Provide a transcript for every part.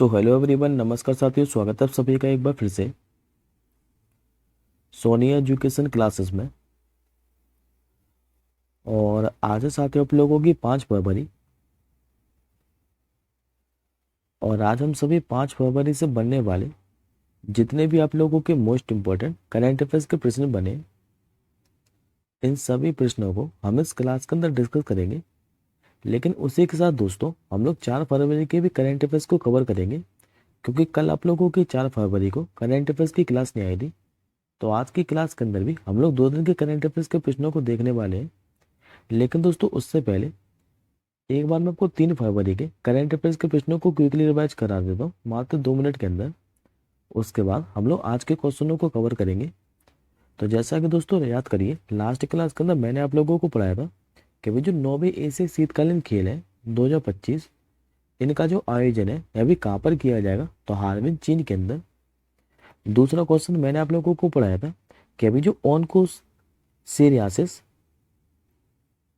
So hello everyone, नमस्कार साथियों। स्वागत है आप सभी का एक बार फिर से सोनी एजुकेशन क्लासेस में। और आज है साथियों आप लोगों की 5 फरवरी। और आज हम सभी 5 फरवरी से बनने वाले जितने भी आप लोगों के मोस्ट इम्पोर्टेंट करंट अफेयर्स के प्रश्न बने, इन सभी प्रश्नों को हम इस क्लास के अंदर डिस्कस करेंगे। लेकिन उसी के साथ दोस्तों हम लोग 4 फरवरी के भी करंट अफेयर्स को कवर करेंगे, क्योंकि कल आप लोगों की 4 फरवरी को करंट अफेयर्स की क्लास नहीं आई थी। तो आज की क्लास के अंदर भी हम लोग 2 दिन के करंट अफेयर्स के प्रश्नों को देखने वाले हैं। लेकिन दोस्तों उससे पहले एक बार मैं आपको 3 फरवरी के करंट अफेयर्स के प्रश्नों को क्विकली रिवाइज करा देता हूँ मात्र 2 मिनट के अंदर। उसके बाद हम लोग आज के क्वेश्चनों को कवर करेंगे। तो जैसा कि दोस्तों याद करिए, लास्ट क्लास के अंदर मैंने आप लोगों को पढ़ाया था कि भाई जो 9वीं एशियाई शीतकालीन खेल है 2025, इनका जो आयोजन है अभी कहाँ पर किया जाएगा, तो हार्बिन चीन के अंदर। दूसरा क्वेश्चन मैंने आप लोगों को पढ़ाया था कि अभी जो ऑनकोसेरियासिस,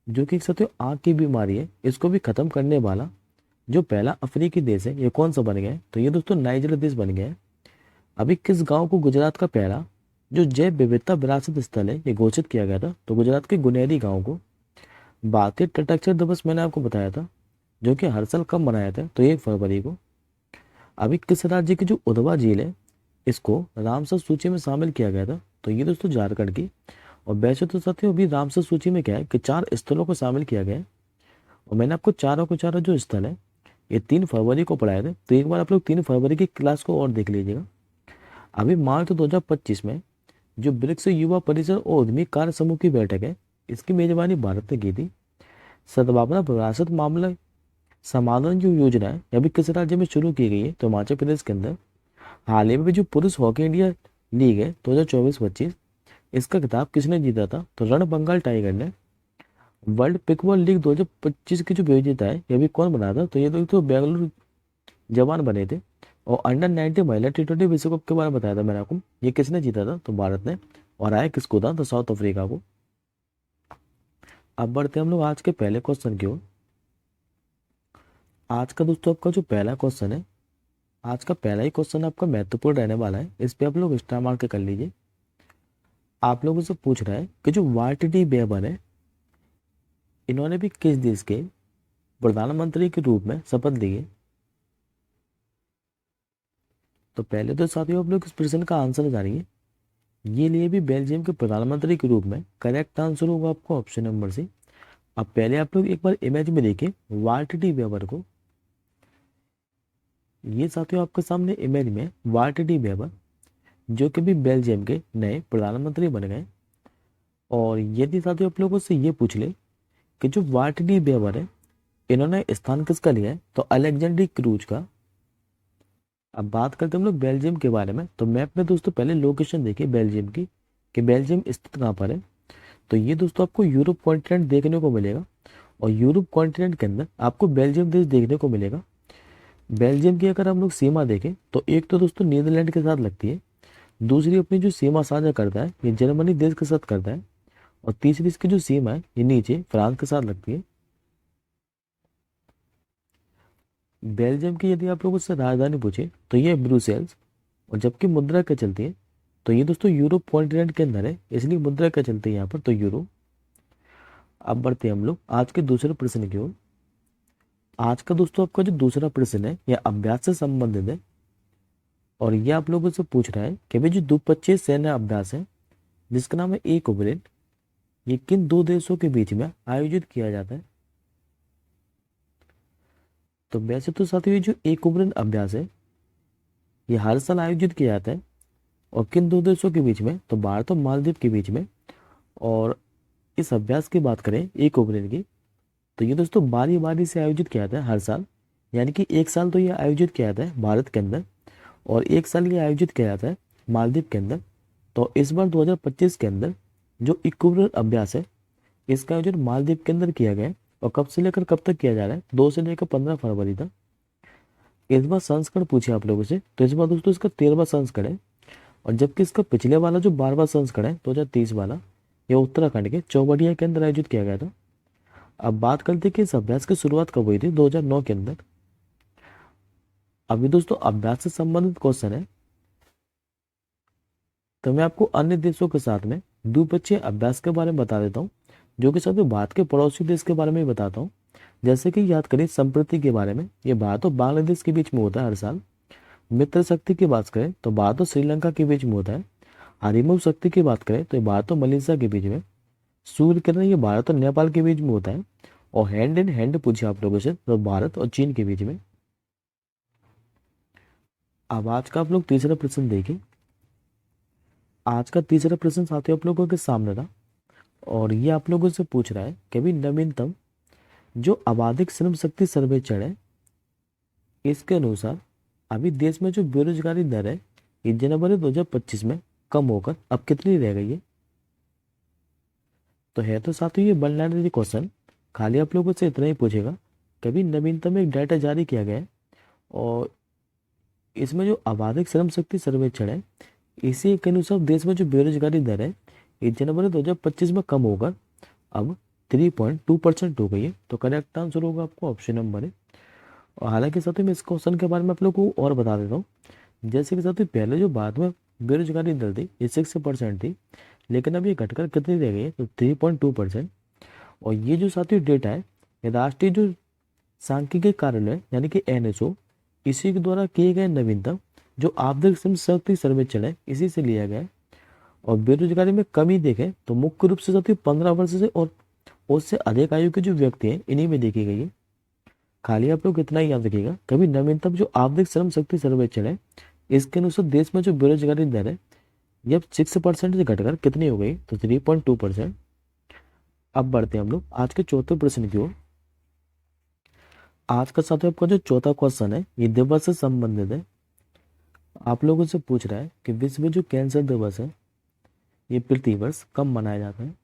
जो कि साथियों आँख की बीमारी है, इसको भी खत्म करने वाला जो पहला अफ्रीकी देश है ये कौन सा बन गया है, तो ये दोस्तों नाइजर देश बन गया है। अभी किस गांव को गुजरात का पहला जो जैव विविधता विरासत स्थल है ये घोषित किया गया था, तो गुजरात के गुनेरी गांव को। भारतीय तटरक्षक दिवस मैंने आपको बताया था, जो कि हर साल कब मनाया था, तो 1 फरवरी को। अभी किस राज्य की जो उधवा झील है इसको रामसर सूची में शामिल किया गया था, तो ये दोस्तों झारखंड की। और वैसे तो साथियों अभी रामसर सूची में क्या है कि 4 स्थलों को शामिल किया गया है। और मैंने आपको चारों के चारों जो स्थल है ये 3 फरवरी को पढ़ाए थे, तो एक बार आप लोग 3 फरवरी की क्लास को और देख लीजिएगा। अभी मार्च 2025 में जो ब्रिक्स युवा परिसर और उद्यमी कार्य समूह की बैठक है, इसकी मेजबानी भारत ने की थी। सद्भावना विरासत मामला समाधान जो योजना है ये अभी किस राज्य में शुरू की गई है, तो हिमाचल प्रदेश के अंदर। हाल ही में भी जो पुरुष हॉकी इंडिया लीग है 2024-25, इसका खिताब किसने जीता था, तो रण बंगाल टाइगर ने। वर्ल्ड पिकबॉल लीग 2025 की जो विजेता है ये भी कौन बना था, तो ये तो बेंगलुरु जवान बने थे। और अंडर 19 महिला T20 विश्व कप के बारे में बताया था मैंने आपको, ये किसने जीता था, तो भारत ने। और आया किसको था, तो साउथ अफ्रीका को। अब बढ़ते हैं हम लोग आज के पहले क्वेश्चन की ओर। आज का दोस्तों आपका जो पहला क्वेश्चन है, आज का पहला ही क्वेश्चन आपका महत्वपूर्ण रहने वाला है, इस पे आप लोग स्टार मार्क कर लीजिए। आप लोगों से पूछ रहा है कि जो वार्टी बेबर है, इन्होंने भी किस देश के प्रधानमंत्री के रूप में शपथ ली है। तो पहले तो साथियों आप लोग इस प्रश्न का आंसर जानिए। ये लिए भी बेल्जियम के प्रधानमंत्री के रूप में। करेक्ट आंसर होगा आपको ऑप्शन नंबर सी। अब पहले आप लोग एक बार इमेज में देखिए वार्टी वेबर को। ये साथियों आपके सामने इमेज में वार्टी वेबर, जो कि भी बेल्जियम के नए प्रधानमंत्री बन गए। और यदि साथियों आप लोगों से ये पूछ ले कि जो वार्टी वेबर है, इन्होंने स्थान किसका लिया है, तो अलेक्जेंडर क्रूज का। अब बात करते हैं हम लोग बेल्जियम के बारे में। तो मैप में दोस्तों पहले लोकेशन देखिए बेल्जियम की, कि बेल्जियम स्थित कहाँ पर है। तो ये दोस्तों आपको यूरोप कॉन्टिनेंट देखने को मिलेगा। और यूरोप कॉन्टिनेंट के अंदर आपको बेल्जियम देश देखने को मिलेगा। बेल्जियम की अगर हम लोग सीमा देखें तो एक तो दोस्तों नीदरलैंड के साथ लगती है, दूसरी अपनी जो सीमा साझा करता है ये जर्मनी देश के साथ करता है, और तीसरी इसकी जो सीमा है ये नीचे फ्रांस के साथ लगती है। बेल्जियम की यदि आप लोगों से राजधानी पूछे तो ये है ब्रुसेल्स। और जबकि मुद्रा क्या चलती है, तो ये दोस्तों यूरोप कॉन्टिनेंट के अंदर है, इसलिए मुद्रा क्या चलती है यहाँ पर, तो यूरो। अब बढ़ते हैं हम लोग आज के दूसरे प्रश्न की ओर। आज का दोस्तों आपका जो दूसरा प्रश्न है यह अभ्यास से संबंधित है। और ये आप लोगों से पूछ रहा है कि भाई जो द्विपक्षीय सैन्य अभ्यास है जिसका नाम है एक ओबरेट, ये किन दो देशों के बीच में आयोजित किया जाता है। तो वैसे तो साथियों ये जो एक ओबरेट अभ्यास है ये हर साल आयोजित किया जाता है। और किन दो देशों के बीच में, तो भारत और मालदीव के बीच में। और इस अभ्यास की बात करें एक ओबरेट की, तो ये दोस्तों बारी बारी से आयोजित किया जाता है हर साल। यानी कि एक साल तो ये आयोजित किया जाता है भारत के अंदर, और एक साल ये आयोजित किया जाता है मालदीव के अंदर। तो इस बार 2025 के अंदर जो इक्विबलेंट अभ्यास है इसका आयोजन मालदीव के अंदर किया गया है। और कब से लेकर कब तक किया जा रहा है, 2 से लेकर 15 फरवरी तक। इस बार संस्करण पूछे आप लोगों से, तो इस बार दोस्तों इसका 13वां संस्करण है। और जबकि इसका पिछले वाला जो 12वां संस्करण है 2030 वाला, यह उत्तराखंड के चौबटिया के अंदर आयोजित किया गया था। अब बात करते हैं कि इस अभ्यास की शुरुआत कब हुई थी, 2009 के अंदर। अभी दोस्तों अभ्यास से संबंधित क्वेश्चन है, तो मैं आपको अन्य देशों के साथ में द्विपक्षीय अभ्यास के बारे में बता देता हूँ, जो कि साथ में भारत के पड़ोसी देश के बारे में भी बताता हूँ। जैसे कि याद करें संप्रति के बारे में, ये भारत और बांग्लादेश के बीच में होता है हर साल। मित्र शक्ति की बात करें तो भारत और श्रीलंका के बीच में होता है। हरिमुख शक्ति की बात करें तो ये भारत और मलेशिया के बीच में। सूर्य किरण ये भारत और नेपाल के बीच में होता है। और हैंड इन हैंड पूछे आप लोगों से तो भारत और चीन के बीच में। अब आज का आप लोग तीसरा प्रश्न देखिए। आज का तीसरा प्रश्न साथियों आप लोगों के सामने था, और ये आप लोगों से पूछ रहा है कि अभी नवीनतम जो आबादी श्रम शक्ति सर्वेक्षण है, इसके अनुसार अभी देश में जो बेरोजगारी दर है ये जनवरी 2025 में कम होकर अब कितनी रह गई है। तो है तो साथियों ये बनलाइनरी क्वेश्चन, खाली आप लोगों से इतना ही पूछेगा कि अभी नवीनतम एक डाटा जारी किया गया है, और इसमें जो आबादी श्रम शक्ति सर्वेक्षण है इसी के अनुसार देश में जो बेरोजगारी दर है ये जनवरी 2025 में कम होकर अब 3.2% हो गई है। तो करेक्ट आंसर होगा आपको ऑप्शन नंबर है। और हालांकि साथियों मैं इस क्वेश्चन के बारे में आप लोग को और बता देता हूँ। जैसे कि साथियों पहले जो भारत में बेरोजगारी दर थी ये 6% थी, लेकिन अब ये घटकर कितनी रह गई है तो 3.2%। और ये जो साथियों डेटा है ये राष्ट्रीय जो सांख्यिकी कार्यालय यानी कि NSO इसी के द्वारा किए गए नवीनतम जो आर्थिक श्रम शक्ति सर्वेक्षण है इसी से लिया गया है। और बेरोजगारी में कमी देखें तो मुख्य रूप से साथियों 15 वर्ष से और उससे अधिक आयु के जो व्यक्ति हैं इन्हीं में देखी गई है। खाली आप लोग इतना ही याद रखिएगा, कभी नवीनतम जो आर्थिक श्रम शक्ति सर्वेक्षण है इसके अनुसार देश में जो बेरोजगारी दर है ये अब 6% से घटकर कितनी हो गई तो 3.2%। अब बढ़ते हैं हम लोग आज के चौथे प्रश्न की ओर। आज का साथियों आपका जो चौथा क्वेश्चन है ये दिवस से संबंधित है। आप लोगों से पूछ रहा है कि विश्व जो कैंसर दिवस है ये प्रतिवर्ष कब मनाया जाता है।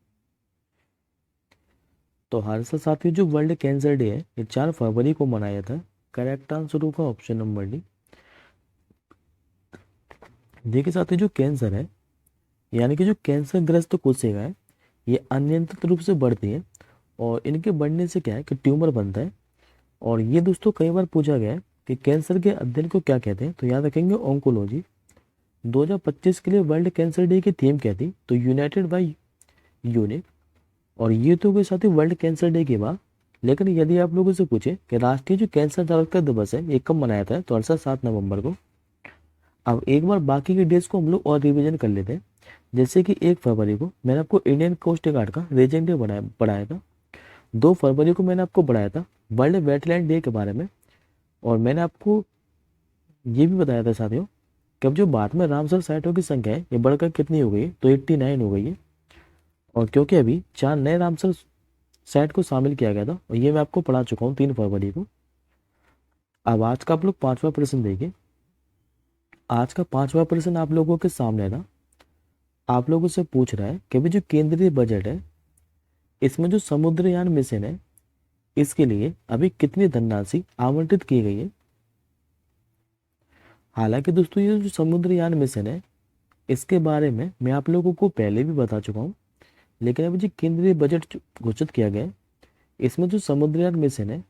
तो हर साल साथियों जो वर्ल्ड कैंसर डे है ये 4 फरवरी को मनाया जाता है। करेक्ट आंसर होगा ऑप्शन नंबर डी। देखिए साथियों जो कैंसर है यानी कि जो कैंसर ग्रस्त कोशिका है ये अनियंत्रित रूप से बढ़ती है, और इनके बढ़ने से क्या है कि ट्यूमर बनता है। और ये दोस्तों कई बार पूछा गया है कि कैंसर के अध्ययन को क्या कहते हैं, तो याद रखेंगे ऑन्कोलॉजी। 2025 के लिए वर्ल्ड कैंसर डे की थीम क्या थी तो यूनाइटेड बाय यूनिक। और ये तो कोई साथी वर्ल्ड कैंसर डे के बाद, लेकिन यदि आप लोगों से पूछे कि राष्ट्रीय जो कैंसर जागरूकता दिवस है ये कब मनाया था तो 7 नवंबर को। अब एक बार बाकी के डेज को हम लोग और रिवीजन कर लेते हैं। जैसे कि 1 फरवरी को मैंने आपको इंडियन कोस्ट गार्ड का रीजन डे पढ़ाया था। 2 फरवरी को मैंने आपको पढ़ाया था वर्ल्ड वेटलैंड डे के बारे में। और मैंने आपको ये भी बताया था साथियों कि अब जो भारत में रामसर साइटों की संख्या है ये बढ़कर कितनी हो गई है तो 89 हो गई है। और क्योंकि अभी 4 नए रामसर साइट को शामिल किया गया था, और ये मैं आपको पढ़ा चुका हूँ 3 फरवरी को। अब आज का आप लोग 5वां प्रश्न देखिए। आज का 5वां प्रश्न आप लोगों के सामने था। आप लोगों से पूछ रहा है कि अभी जो केंद्रीय बजट है इसमें जो समुद्रयान मिशन है इसके लिए अभी कितनी धनराशि आवंटित की गई है। हालांकि दोस्तों ये जो समुद्रयान मिशन है इसके बारे में मैं आप लोगों को पहले भी बता चुका हूँ, लेकिन अभी जो केंद्रीय बजट घोषित किया गया है इसमें जो समुद्रयान मिशन है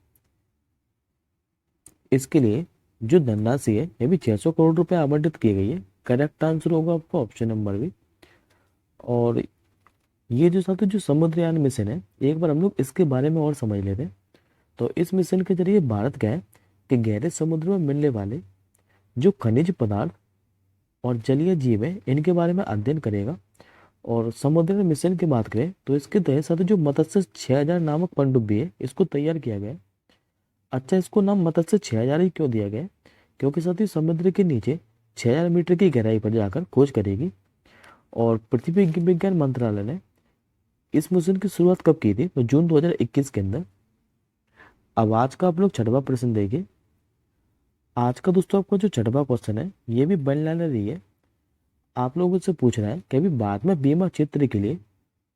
इसके लिए जो धनराशि है ये भी 600 करोड़ रुपए आवंटित की गई है। करेक्ट आंसर होगा आपका ऑप्शन नंबर बी। और ये जो साथियों जो समुद्रयान मिशन है एक बार हम लोग इसके बारे में और समझ लेते हैं। तो इस मिशन के जरिए भारत क्या है कि गहरे समुद्र में मिलने वाले जो खनिज पदार्थ और जलीय जीव है इनके बारे में अध्ययन करेगा। और समुद्र मिशन की बात करें तो इसके तहत साथ जो मत्स्य 6000 नामक पनडुब्बी है इसको तैयार किया गया है। अच्छा, इसको नाम मत्स्य 6000 ही क्यों दिया गया है, क्योंकि साथ ही समुद्र के नीचे 6000 मीटर की गहराई पर जाकर खोज करेगी। और पृथ्वी विज्ञान मंत्रालय ने इस मिशन की शुरुआत कब की थी तो जून 2021 के अंदर। अब आज का आप लोग 6वां प्रश्न देखिए। आज का दोस्तों आपका जो 6वां क्वेश्चन है ये भी बनलाइनरी है। आप लोगों से पूछ रहा है कि अभी बाद में बीमा क्षेत्र के लिए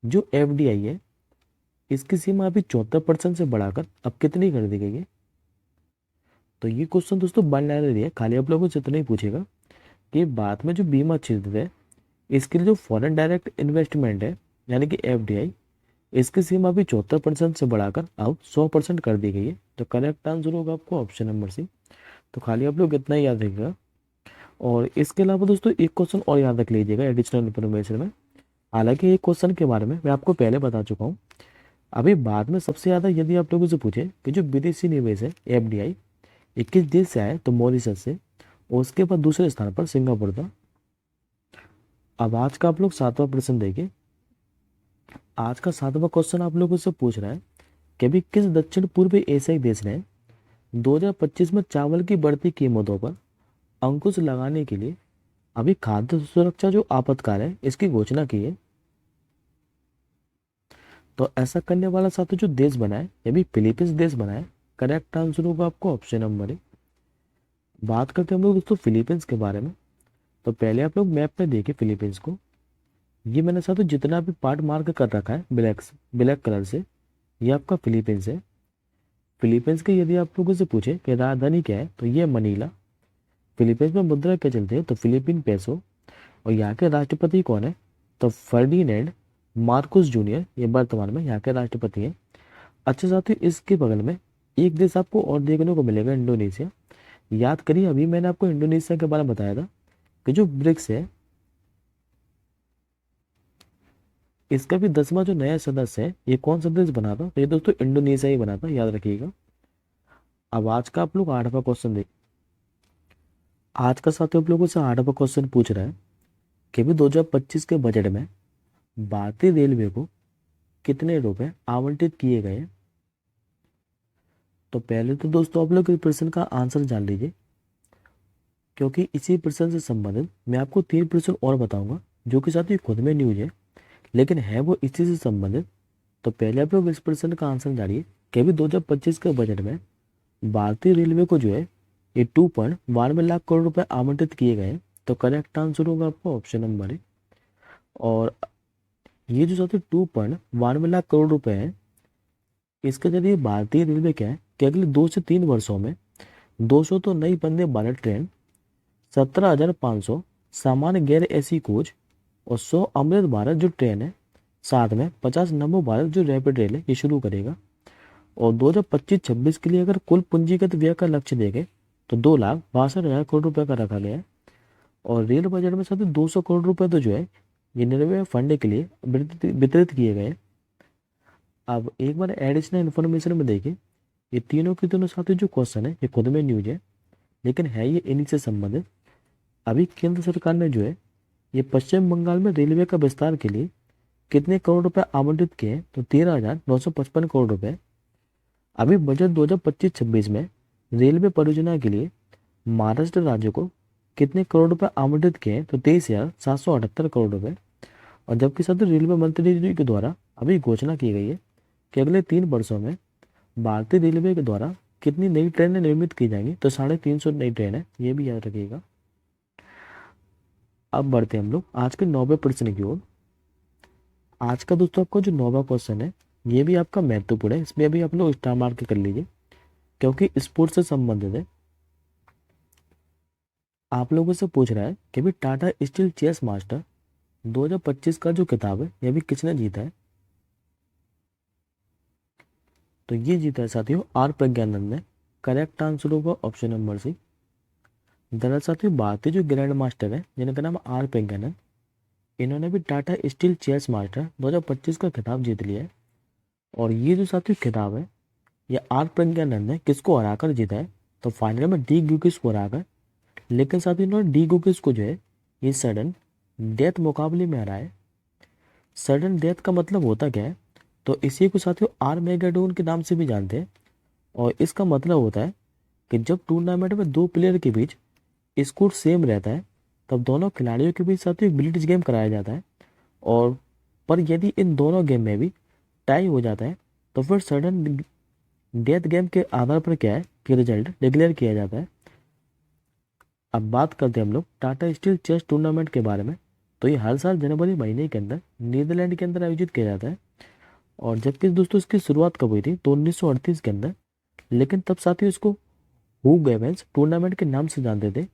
जो FDI है इसकी सीमा अभी 74% से बढ़ाकर अब कितनी कर दी गई है। तो ये क्वेश्चन दोस्तों बनलाइनरी है, खाली आप लोगों से इतना ही पूछेगा कि बाद में जो बीमा क्षेत्र है इसके लिए जो फॉरेन डायरेक्ट इन्वेस्टमेंट है यानी कि FDI इसकी सीमा भी 74% से बढ़ाकर अब 100% कर दी गई है। तो करेक्ट आंसर होगा आपको ऑप्शन नंबर सी। तो खाली आप लोग इतना ही याद रखिएगा। और इसके अलावा दोस्तों एक क्वेश्चन और याद रख लीजिएगा एडिशनल इन्फॉर्मेशन में। हालांकि एक क्वेश्चन के बारे में मैं आपको पहले बता चुका हूँ। अभी बाद में सबसे ज़्यादा यदि आप लोगों से पूछे कि जो विदेशी निवेश है एफडीआई 21 देश से आए तो मॉरिशस से, और उसके बाद दूसरे स्थान पर सिंगापुर था। अब आज का आप लोग 7वां प्रश्न देखिए। आज का 7वां क्वेश्चन आप लोगों से पूछ रहा है कि अभी किस दक्षिण पूर्व एशियाई देश ने 2025 में चावल की बढ़ती कीमतों पर अंकुश लगाने के लिए अभी खाद्य सुरक्षा जो आपातकाल है इसकी घोषणा की है। तो ऐसा करने वाला साथी जो देश बना है ये भी फिलीपींस देश बना है। करेक्ट आंसर होगा आपको ऑप्शन नंबर ए। बात करते हैं हम लोग दोस्तों फिलीपींस के बारे में। तो पहले आप लोग मैप में देखिए फिलीपींस को। ये मैंने साथी जितना भी पार्ट मार्क कर रखा है ब्लैक कलर से, ये आपका फिलीपींस है। फिलीपींस के यदि आप लोगों से पूछे कि राजधानी क्या है तो ये मनीला। फिलीपींस में मुद्रा क्या चलती है तो फिलीपीन पेसो। और यहाँ के राष्ट्रपति कौन है तो फर्डिनेंड मार्कोस जूनियर, ये वर्तमान में यहाँ के राष्ट्रपति हैं। अच्छा साथियों इसके बगल में एक देश आपको और देखने को मिलेगा इंडोनेशिया। याद करिए अभी मैंने आपको इंडोनेशिया के बारे में बताया था कि जो ब्रिक्स है इसका भी 10वां जो नया सदस्य है ये कौन सा देश बना था तो ये दोस्तों इंडोनेशिया ही बना था, याद रखिएगा। अब आज का आप लोग 8वां क्वेश्चन देखिए। आज का साथियों आप लोगों से 8वां क्वेश्चन पूछ रहा है कि भी 2025 के बजट में भारतीय रेलवे को कितने रुपए आवंटित किए गए। तो पहले तो दोस्तों आप लोग इस प्रश्न का आंसर जान लीजिए, क्योंकि इसी प्रश्न से संबंधित मैं आपको 3 प्रश्न और बताऊंगा जो कि साथ ही खुद में न्यूज है लेकिन है वो इसी से संबंधित। तो पहले आप लोग इस प्रश्न का आंसर जानिए कि अभी 2025 के बजट में भारतीय रेलवे को जो है ये 2.92 लाख करोड़ रुपए आवंटित किए गए। तो करेक्ट आंसर होगा आपको ऑप्शन नंबर है। और ये जो साथी 2.92 लाख करोड़ रुपए है इसके जरिए भारतीय रेलवे क्या है कि अगले 2 से 3 वर्षों में 200 तो नई वंदे भारत ट्रेन, 17,500 सामान्य गैर एसी कोच और 100 अमृत भारत जो ट्रेन है, साथ में 50 नमो भारत जो रैपिड रेल है ये शुरू करेगा। और 2025-26 के लिए अगर कुल पूंजीगत व्यय का लक्ष्य देखें तो 2,62,000 करोड़ रुपए का रखा गया है। और रेल बजट में साथ 200 करोड़ रुपए तो जो है ये रेलवे फंड के लिए वितरित किए गए। अब एक बार एडिशनल इन्फॉर्मेशन में देखिए, ये तीनों के तीनों साथी जो क्वेश्चन है ये खुद में न्यूज है लेकिन है ये इन्हीं से संबंधित। अभी केंद्र सरकार ने जो है ये पश्चिम बंगाल में रेलवे का विस्तार के लिए कितने करोड़ रुपए आवंटित किए तो 13,955 करोड़ रुपए। अभी बजट 2025-26 में रेलवे परियोजना के लिए महाराष्ट्र राज्य को कितने करोड़ रुपए आवंटित किए तो 23,778 करोड़ रुपए। और जबकि साथ रेलवे मंत्री जी के द्वारा अभी घोषणा की गई है कि अगले 3 वर्षों में भारतीय रेलवे के द्वारा कितनी नई ट्रेनें निर्मित की जाएंगी तो 350 नई ट्रेनें, ये भी याद रखिएगा। अब बढ़ते हैं हम लोग आज के 9वें प्रश्न की ओर। आज का दोस्तों आपको जो 9वां क्वेश्चन है ये भी आपका महत्वपूर्ण है, इसमें अभी आप लोग स्टार मार्क कर लीजिए क्योंकि स्पोर्ट्स से संबंधित है। आप लोगों से पूछ रहा है कि भी टाटा स्टील चेस मास्टर 2025 का जो किताब है ये भी किसने जीता है। तो ये जीता है साथियों आर प्रज्ञानंद ने। करेक्ट आंसर होगा ऑप्शन नंबर सी। दरअसल साथियों भारतीय जो ग्रैंड मास्टर है जिनका नाम आर प्रज्ञानंद, इन्होंने भी टाटा स्टील चेस मास्टर 2025 का खिताब जीत लिया है। और ये जो साथियों खिताब है ये आर प्रज्ञानंद ने किसको हराकर जीता है तो फाइनल में डी गुकिस को हराकर। लेकिन साथियों इन्होंने डी गुकिस को जो है ये सडन डेथ मुकाबले में हराया है। सडन डेथ का मतलब होता क्या है तो इसी को साथियों आर मेगाडोन के नाम से भी जानते हैं। और इसका मतलब होता है कि जब टूर्नामेंट में 2 प्लेयर के बीच स्कोर सेम रहता है तब दोनों खिलाड़ियों के बीच साथियों एक ब्लिट्ज गेम कराया जाता है। और पर यदि इन दोनों गेम में भी टाई हो जाता है तो फिर सडन डेथ गेम के आधार पर क्या है कि रिजल्ट डिक्लेयर किया जाता है। अब बात करते हैं हम लोग टाटा स्टील चेस टूर्नामेंट के बारे में। तो ये हर साल जनवरी महीने के अंदर नीदरलैंड के अंदर आयोजित किया जाता है। और जबकि दोस्तों इसकी शुरुआत कब हुई थी तो 1938 के अंदर, लेकिन तब साथियों इसको हु गेवेंस टूर्नामेंट के नाम से जानते थे।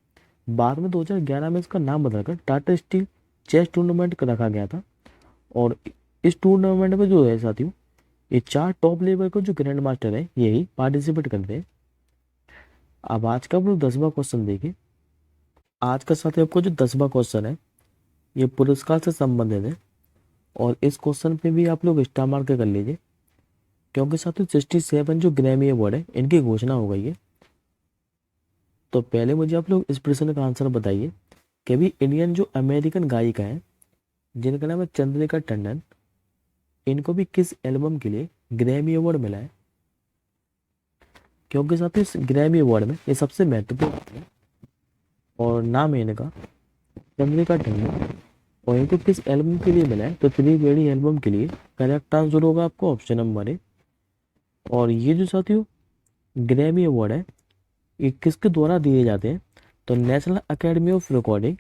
बाद में 2011 में इसका नाम बदलकर टाटा स्टील चेस टूर्नामेंट रखा गया था। और इस टूर्नामेंट में जो है साथियों ये 4 टॉप लेवल के जो ग्रैंड मास्टर है यही पार्टिसिपेट करते हैं। अब आज का हम लोग 10वां क्वेश्चन देखिए। आज का साथ आपको जो 10वां क्वेश्चन है ये पुरस्कार से संबंधित है और इस क्वेश्चन पे भी आप लोग स्टार मार्क कर लीजिए, क्योंकि साथियों 67 जो ग्रैमी अवार्ड है इनकी घोषणा हो गई है। तो पहले मुझे आप लोग इस प्रश्न का आंसर बताइए कि भी इंडियन जो अमेरिकन गायिका है जिनका नाम है चंद्रिका टंडन, इनको भी किस एल्बम के लिए ग्रैमी अवार्ड मिला है? क्योंकि साथियों इस ग्रैमी अवार्ड में ये सबसे महत्वपूर्ण है और नाम है इनका चंद्रिका टंडन, और इनको किस एल्बम के लिए मिला है? तो त्रिवेणी एल्बम के लिए करेक्ट आंसर होगा आपको ऑप्शन नंबर ए। और ये जो साथियों ग्रैमी अवार्ड है ये किसके द्वारा दिए जाते हैं? तो national academy of recording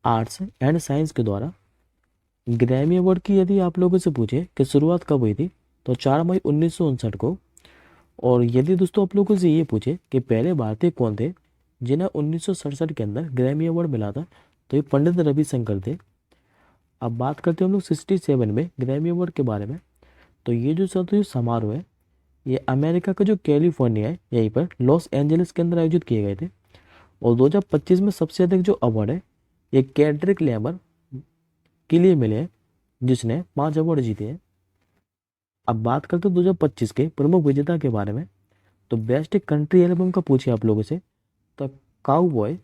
arts and science के द्वारा। ग्रैमी अवार्ड की यदि आप लोगों से पूछे कि शुरुआत कब हुई थी तो 4 मई 1959 को। और यदि दोस्तों आप लोगों से ये पूछे कि पहले भारतीय कौन थे जिन्हें 1967 के अंदर ग्रैमी अवार्ड मिला था, तो ये पंडित रविशंकर थे। अब बात करते हैं हम लोग 67 में ग्रैमी अवार्ड के बारे में। तो ये जो साथियों समारोह है ये अमेरिका का जो कैलिफोर्निया है यहीं पर लॉस एंजलिस के अंदर आयोजित किए गए थे। और 2025 में सबसे अधिक जो अवार्ड है ये कैड्रिक लेमर के लिए मिले हैं, जिसने 5 अवार्ड जीते हैं। अब बात करते हैं 2025 के प्रमुख विजेता के बारे में। तो बेस्ट कंट्री एल्बम का पूछे आप लोगों से तो काउबॉय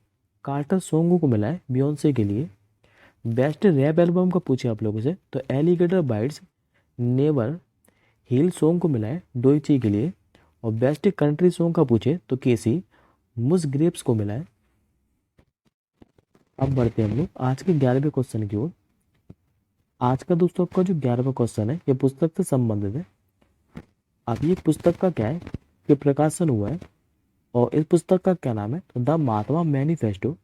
कार्टर सॉन्ग को मिला है बियोंसे के लिए। बेस्ट रैप एल्बम का पूछे आप लोगों से तो alligator bites never heal song को मिला है डोइची के लिए। और बेस्ट कंट्री सॉन्ग का पूछे तो केसी मुस ग्रेप्स को मिला है। अब बढ़ते हैं हम लोग आज के 11वें क्वेश्चन की ओर। आज का दोस्तों आपका जो 11वां क्वेश्चन है ये पुस्तक से संबंधित है। अब ये पुस्तक का क्या है कि प्रकाशन हुआ है और इस पुस्तक का क्या नाम है? तो द महात्मा मैनिफेस्टो।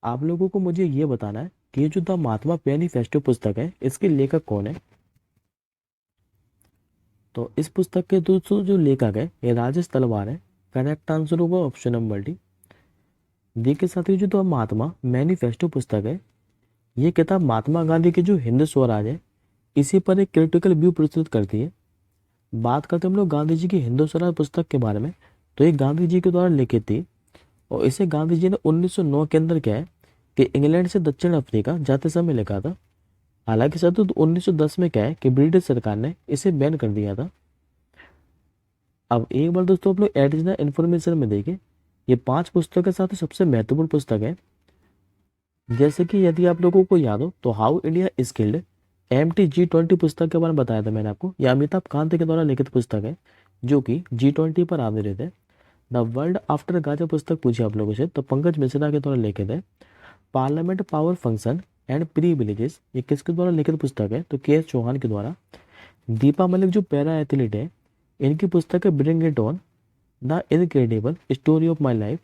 आप लोगों को मुझे ये बताना है कि ये जो द महात्मा मैनिफेस्टो पुस्तक है इसके लेखक कौन है? तो इस पुस्तक के दोस्तों जो लेखक है ये राजेश तलवार है। करेक्ट आंसर होगा ऑप्शन नंबर डी। देखिए साथियों जो द महात्मा मैनिफेस्टो पुस्तक है ये किताब महात्मा गांधी के जो हिंद स्वराज है इसी पर एक क्रिटिकल व्यू प्रस्तुत करती है। बात करते हैं हम लोग गांधी जी की हिंद स्वराज पुस्तक के बारे में। तो ये गांधी जी के द्वारा लिखित थी और इसे गांधी जी ने 1909 के अंदर क्या है कि इंग्लैंड से दक्षिण अफ्रीका जाते समय लिखा था। हालांकि साथियों 1910 में क्या है कि ब्रिटिश सरकार ने इसे बैन कर दिया था। अब एक बार दोस्तों आप लोग एडिशनल इन्फॉर्मेशन में देखें, ये 5 पुस्तकों के साथ सबसे महत्वपूर्ण पुस्तक है। जैसे कि यदि आप लोगों को याद हो तो हाउ इंडिया स्किल्ड MTG20 पुस्तक के बारे में बताया था मैंने आपको। यह अमिताभ कांत के द्वारा लिखित पुस्तक है जो कि G20 पर आधारित है। द वर्ल्ड आफ्टर गाजा पुस्तक पूछी आप लोगों से तो पंकज मिश्रा के द्वारा लिखित है। Parliament power function and privileges ये किसके द्वारा लिखित पुस्तक है? तो KS चौहान के द्वारा। दीपा मलिक जो पैरा एथलीट है इनकी पुस्तक है bring it on the incredible story of my life.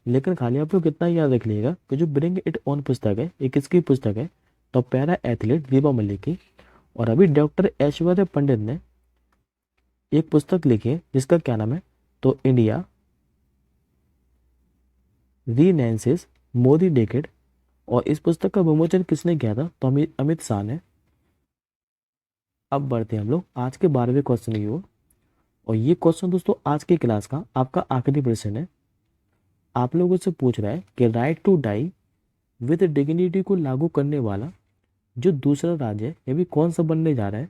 लेकिन खाली आप लोग कितना याद रख लीजिएगा कि जो ब्रिंग इट ऑन पुस्तक है ये किसकी पुस्तक है? तो पैरा एथलीट दीपा मलिक की। और अभी डॉक्टर ऐश्वर्या पंडित ने एक पुस्तक लिखी है जिसका क्या नाम है? तो इंडिया रीनेंसिस मोदी डेकेड। और इस पुस्तक का विमोचन किसने किया था? तो अमित शाह ने। अब बढ़ते हैं हम लोग आज के 12वें क्वेश्चन की ओर। और ये क्वेश्चन दोस्तों आज की क्लास का आपका आखिरी प्रश्न है। आप लोगों से पूछ रहा है कि right to die with dignity को लागू करने वाला जो दूसरा राज्य है ये भी कौन सा बनने जा रहा है?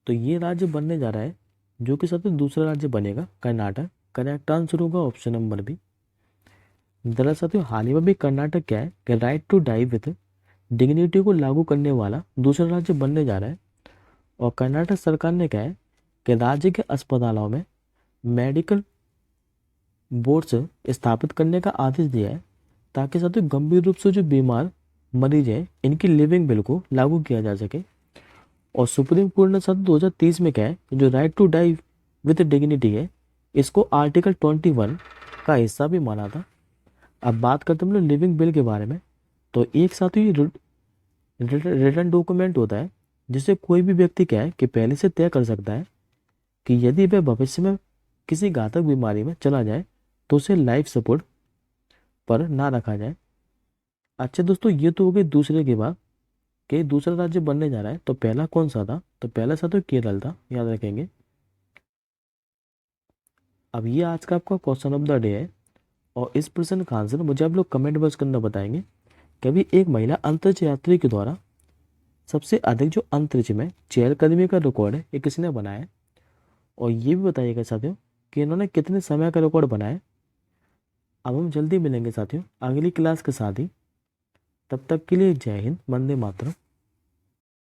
तो ये राज्य बनने जा रहा है जो कि सबसे दूसरा राज्य बनेगा कर्नाटक। करेक्ट आंसर होगा ऑप्शन नंबर बी। दरअसल हाल ही में भी कर्नाटक क्या है कि right to die with dignity को लागू करने वाला दूसरा राज्य बनने जा रहा है। और कर्नाटक सरकार ने क्या है कि राज्य के अस्पतालों में मेडिकल बोर्ड्स स्थापित करने का आदेश दिया है ताकि साथ ही गंभीर रूप से जो बीमार मरीज हैं इनकी लिविंग बिल को लागू किया जा सके। और सुप्रीम कोर्ट ने साथ 2030 में क्या है कि जो right to die with dignity है इसको आर्टिकल 21 का हिस्सा भी माना था। अब बात करते हैं हम लोग लिविंग बिल के बारे में। तो एक साथ ही रिटर्न डॉक्यूमेंट होता है जिसे कोई भी व्यक्ति क्या है कि पहले से तय कर सकता है कि यदि वह भविष्य में किसी घातक बीमारी में चला जाए तो उसे लाइफ सपोर्ट पर ना रखा जाए। अच्छा दोस्तों ये तो हो गई दूसरे के बाद कि दूसरा राज्य बनने जा रहा है। तो पहला कौन सा था? तो पहला सा तो केरल था, याद रखेंगे। अब ये आज का आपका क्वेश्चन ऑफ द डे है और इस प्रश्न का आंसर मुझे आप लोग कमेंट बॉक्स के अंदर बताएंगे कि अभी एक महिला अंतरिक्ष यात्री के द्वारा सबसे अधिक जो अंतरिक्ष में चहलकदमी का रिकॉर्ड है ये किसने बनाया है। और ये भी बताइएगा साथियों कि इन्होंने कितने समय का रिकॉर्ड बनाया है। अब हम जल्दी मिलेंगे साथियों अगली क्लास के साथ ही, तब तक के लिए जय हिंद, वंदे मातरम।